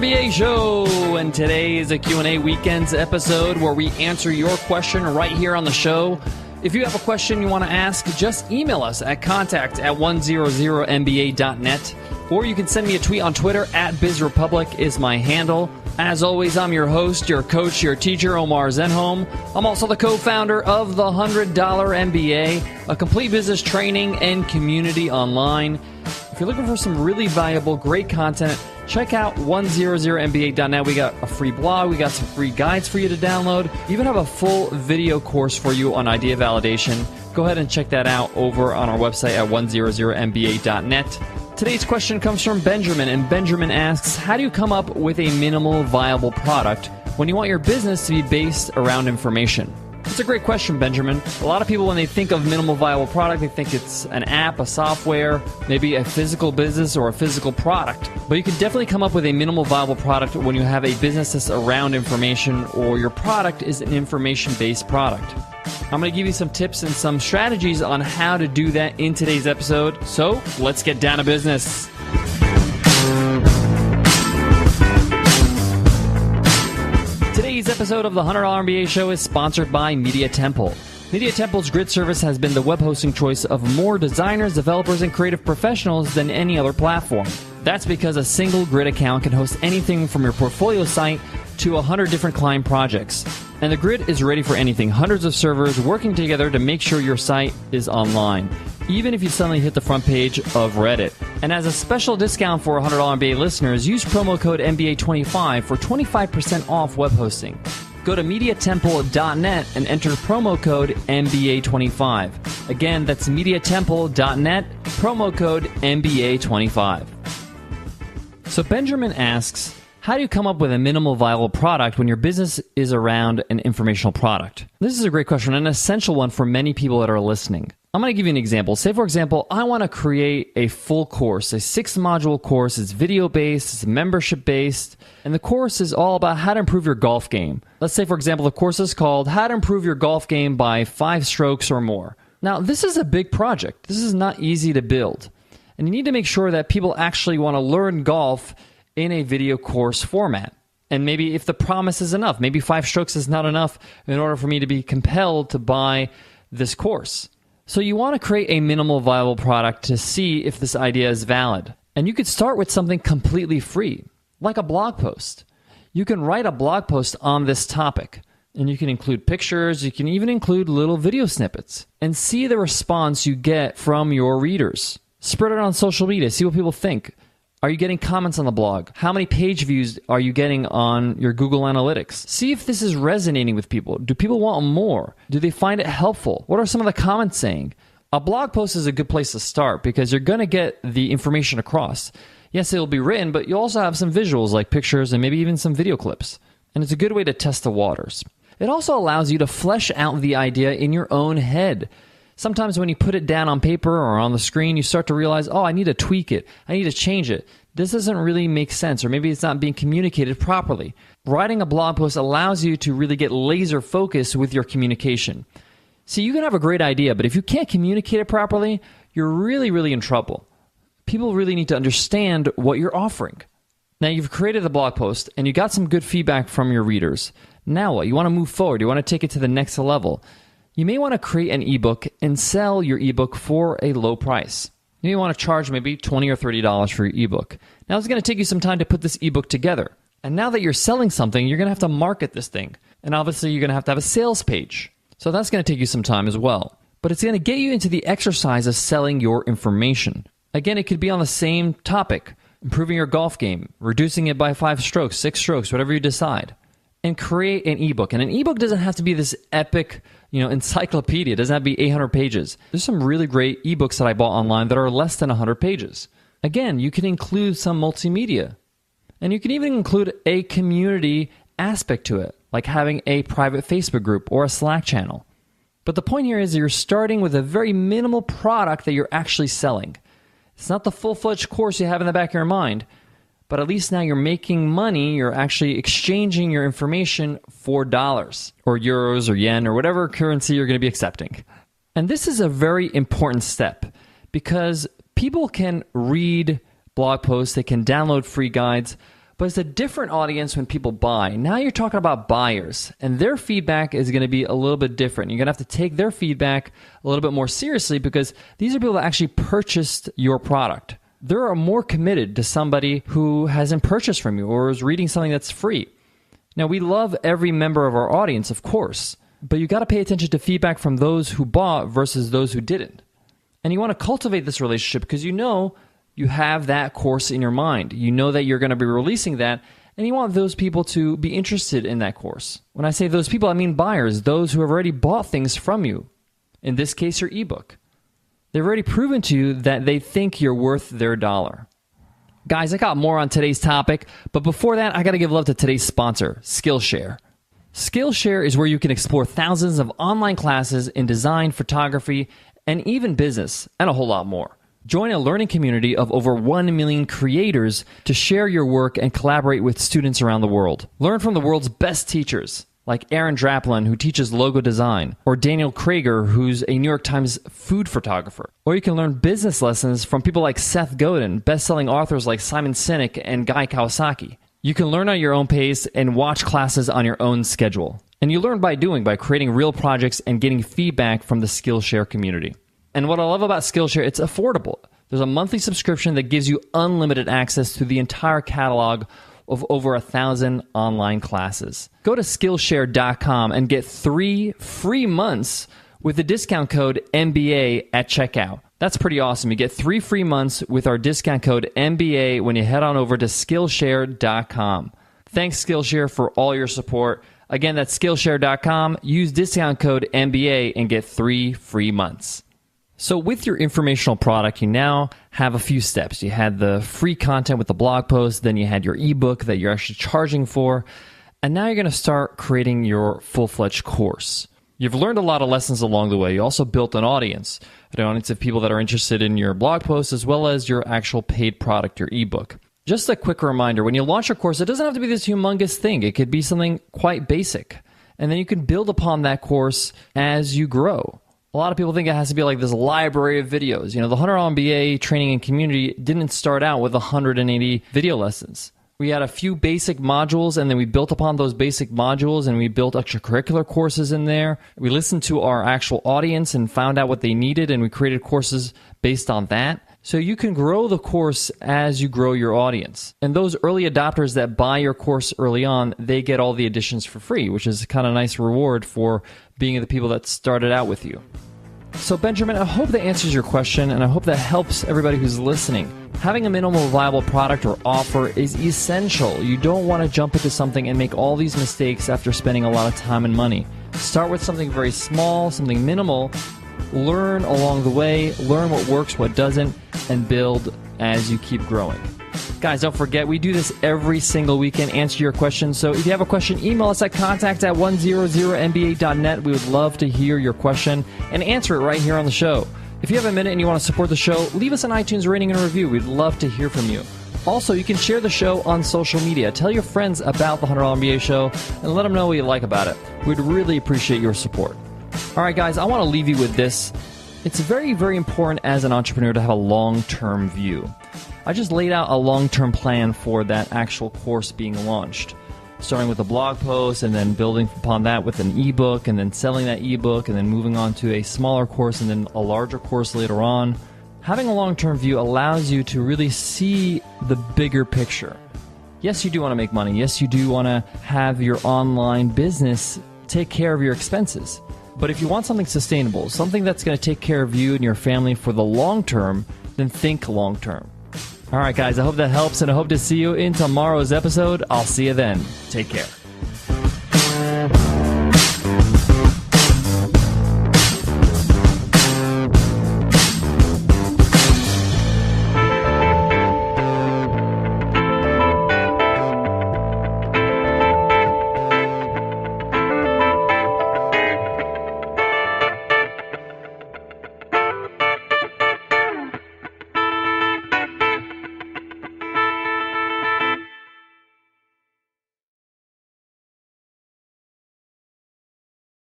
MBA Show, and today is a Q&A Weekends episode where we answer your question right here on the show. If you have a question you want to ask, just email us at contact@100mba.net, or you can send me a tweet on Twitter @BizRepublic is my handle. As always, I'm your host, your coach, your teacher, Omar Zenhom. I'm also the co-founder of the $100 MBA, a complete business training and community online. If you're looking for some really valuable, great content, check out 100mba.net. We got a free blog. We got some free guides for you to download. We even have a full video course for you on idea validation. Go ahead and check that out over on our website at 100mba.net. Today's question comes from Benjamin, and Benjamin asks, how do you come up with a minimal viable product when you want your business to be based around information? It's a great question, Benjamin. A lot of people, when they think of minimal viable product, they think it's an app, a software, maybe a physical business or a physical product. But you can definitely come up with a minimal viable product when you have a business that's around information or your product is an information-based product. I'm going to give you some tips and some strategies on how to do that in today's episode. So let's get down to business. Today's episode of the $100 MBA Show is sponsored by Media Temple. Media Temple's grid service has been the web hosting choice of more designers, developers, and creative professionals than any other platform. That's because a single grid account can host anything from your portfolio site to 100 different client projects. And the grid is ready for anything, hundreds of servers working together to make sure your site is online, even if you suddenly hit the front page of Reddit. And as a special discount for $100 MBA listeners, use promo code MBA25 for 25% off web hosting. Go to MediaTemple.net and enter promo code MBA25. Again, that's MediaTemple.net, promo code MBA25. So Benjamin asks, how do you come up with a minimal viable product when your business is around an informational product? This is a great question, an essential one for many people that are listening. I'm going to give you an example. Say, for example, I want to create a full course, a 6-module course. It's video-based, it's membership-based, and the course is all about how to improve your golf game. Let's say, for example, the course is called How to Improve Your Golf Game by 5 Strokes or More. Now, this is a big project. This is not easy to build. And you need to make sure that people actually want to learn golf in a video course format. And maybe if the promise is enough, maybe 5 strokes is not enough in order for me to be compelled to buy this course. So you want to create a minimal viable product to see if this idea is valid. And you could start with something completely free, like a blog post. You can write a blog post on this topic, and you can include pictures, you can even include little video snippets, and see the response you get from your readers. Spread it on social media, see what people think. Are you getting comments on the blog? How many page views are you getting on your Google Analytics? See if this is resonating with people. Do people want more? Do they find it helpful? What are some of the comments saying? A blog post is a good place to start because you're going to get the information across. Yes, it'll be written, but you'll also have some visuals like pictures and maybe even some video clips. And it's a good way to test the waters. It also allows you to flesh out the idea in your own head. Sometimes when you put it down on paper or on the screen, you start to realize, oh, I need to tweak it. I need to change it. This doesn't really make sense, or maybe it's not being communicated properly. Writing a blog post allows you to really get laser focused with your communication. See, you can have a great idea, but if you can't communicate it properly, you're really, really in trouble. People really need to understand what you're offering. Now, you've created the blog post, and you got some good feedback from your readers. Now what? You want to move forward. You want to take it to the next level. You may want to create an ebook and sell your ebook for a low price. You may want to charge maybe $20 or $30 for your ebook. Now, it's going to take you some time to put this ebook together. And now that you're selling something, you're going to have to market this thing. And obviously, you're going to have a sales page. So that's going to take you some time as well. But it's going to get you into the exercise of selling your information. Again, it could be on the same topic, improving your golf game, reducing it by 5 strokes, 6 strokes, whatever you decide. And create an ebook. And an ebook doesn't have to be this epic, encyclopedia. It doesn't have to be 800 pages. There's some really great ebooks that I bought online that are less than 100 pages. Again, you can include some multimedia. And you can even include a community aspect to it, like having a private Facebook group or a Slack channel. But the point here is you're starting with a very minimal product that you're actually selling. It's not the full-fledged course you have in the back of your mind, but at least now you're making money. You're actually exchanging your information for dollars or euros or yen or whatever currency you're going to be accepting. And this is a very important step because people can read blog posts, they can download free guides, But it's a different audience when people buy. Now you're talking about buyers, and their feedback is going to be a little bit different. You're going to have to take their feedback a little bit more seriously because these are people that actually purchased your product. They're more committed to somebody who hasn't purchased from you or is reading something that's free. Now, we love every member of our audience, of course, but you got to pay attention to feedback from those who bought versus those who didn't. And you want to cultivate this relationship because you know you have that course in your mind. You know that you're going to be releasing that, and you want those people to be interested in that course. When I say those people, I mean buyers, those who have already bought things from you. In this case, your ebook. They've already proven to you that they think you're worth their dollar. Guys, I got more on today's topic, but before that, I got to give love to today's sponsor, Skillshare. Skillshare is where you can explore thousands of online classes in design, photography, and even business, and a whole lot more. Join a learning community of over 1 million creators to share your work and collaborate with students around the world. Learn from the world's best teachers, like Aaron Draplin, who teaches logo design, or Daniel Krager, who's a New York Times food photographer. Or you can learn business lessons from people like Seth Godin, best-selling authors like Simon Sinek and Guy Kawasaki. You can learn at your own pace and watch classes on your own schedule. And you learn by doing, by creating real projects and getting feedback from the Skillshare community. And what I love about Skillshare, it's affordable. There's a monthly subscription that gives you unlimited access to the entire catalog of over 1,000 online classes. Go to Skillshare.com and get 3 free months with the discount code MBA at checkout. That's pretty awesome. You get 3 free months with our discount code MBA when you head on over to Skillshare.com. Thanks, Skillshare, for all your support. Again, that's Skillshare.com. Use discount code MBA and get 3 free months. So with your informational product, you now have a few steps. You had the free content with the blog post, then you had your ebook that you're actually charging for, and now you're going to start creating your full-fledged course. You've learned a lot of lessons along the way. You also built an audience of people that are interested in your blog post as well as your actual paid product, your ebook. Just a quick reminder, when you launch a course, it doesn't have to be this humongous thing. It could be something quite basic, and then you can build upon that course as you grow. A lot of people think it has to be like this library of videos. You know, the $100 MBA Training and Community didn't start out with 180 video lessons. We had a few basic modules, and then we built upon those basic modules, and we built extracurricular courses in there. We listened to our actual audience and found out what they needed, and we created courses based on that. So you can grow the course as you grow your audience. And those early adopters that buy your course early on, they get all the additions for free, which is kind of a nice reward for being the people that started out with you. So Benjamin, I hope that answers your question, and I hope that helps everybody who's listening. Having a minimal viable product or offer is essential. You don't want to jump into something and make all these mistakes after spending a lot of time and money. Start with something very small, something minimal. Learn along the way, learn what works, what doesn't, and build as you keep growing. Guys, don't forget, we do this every single weekend, answer your questions. So if you have a question, email us at contact@100mba.net. We would love to hear your question and answer it right here on the show. If you have a minute and you want to support the show, leave us an iTunes rating and a review. We'd love to hear from you. Also, you can share the show on social media. Tell your friends about the $100 MBA show and let them know what you like about it. We'd really appreciate your support. All right, guys, I want to leave you with this. It's very, very important as an entrepreneur to have a long-term view. I just laid out a long-term plan for that actual course being launched, starting with a blog post and then building upon that with an ebook and then selling that ebook and then moving on to a smaller course and then a larger course later on. Having a long-term view allows you to really see the bigger picture. Yes, you do want to make money. Yes, you do want to have your online business take care of your expenses. But if you want something sustainable, something that's going to take care of you and your family for the long term, then think long term. All right, guys, I hope that helps, and I hope to see you in tomorrow's episode. I'll see you then. Take care.